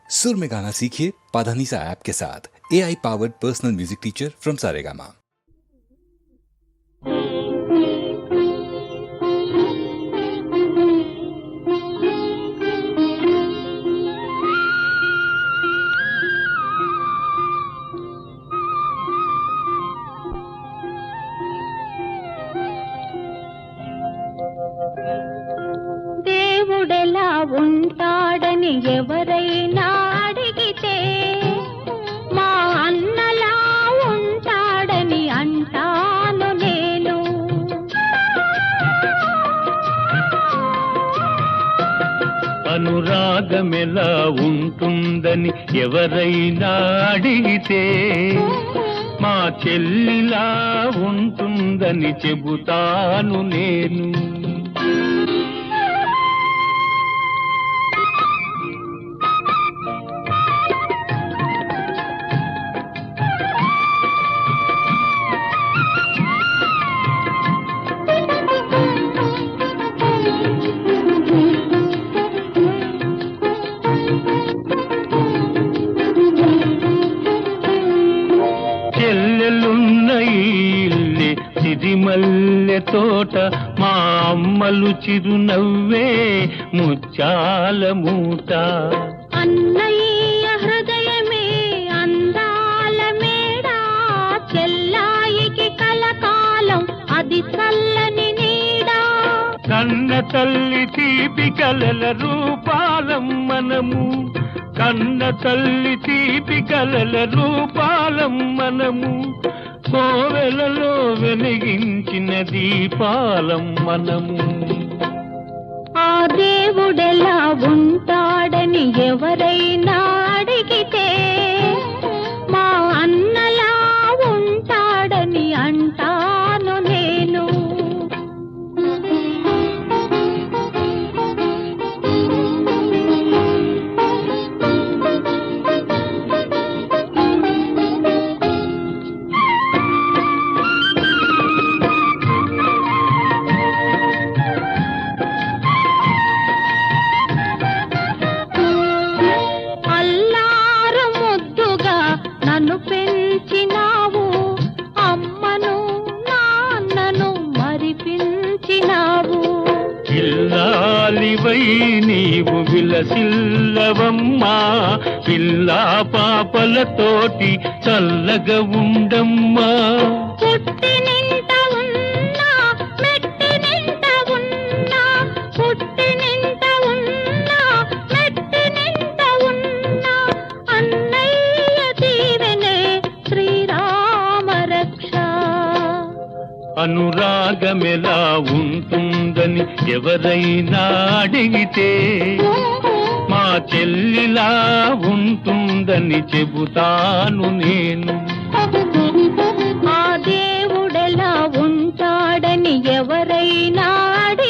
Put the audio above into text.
सुर में गाना सीखिए पाधानीसा ऐप के साथ। AI powered personal music teacher from Saregama. దేవుడెలా ఉంటాడని ఎవరైనా అడిగితే మా అన్నలా ఉంటాడని అంటాను నేను. అనురాగమెలా ఉంటుందని ఎవరైనా అడిగితే మా చెల్లిలా ఉంటుందని చెబుతాను నేను. చెల్లెలున్న ఇల్లే సిరిమల్లె తోట, మా అమ్మలు చిరునవ్వే ముత్యాల మూట. అన్నయ్య హృదయమే అందాల మేడ, చెల్లాయికి కలకాలం అది చల్లని నీడ. కన్న తల్లి తీపి కలల రూపాలం మనము, కన్న తల్లి తీపి కలల రూపాలం మనము, కోవెలలో వెలిగించిన దీపాలం మనము. ఆ దేవుడెలా ఉంటాడని ఎవరైనా అడిగితే మా అన్నలా ఉంటాడని అంటాను నేను. అల్లారు ముద్దుగా నన్ను పెంచినావు, అమ్మను నాన్నను మరిపించినావు. ఇల్లాలివై నీవు విలసిల్లవమ్మా, పిల్లా పాపలతోటి చల్లగా ఉండమ్మా. పుట్టినింట ఉన్నా మెట్టినింట ఉన్నా, పుట్టినింట ఉన్నా మెట్టినింట ఉన్నా, అన్నయ్య దీవెనే శ్రీరామ రక్ష. అనురాగమెలా ఉంటుందని ఎవరైనా అడిగితే మా చెల్లిలా ఉంటుందని చెబుతాను నేను. ఆ దేవుడెలా ఉంటాడని ఎవరైనా అడిగితే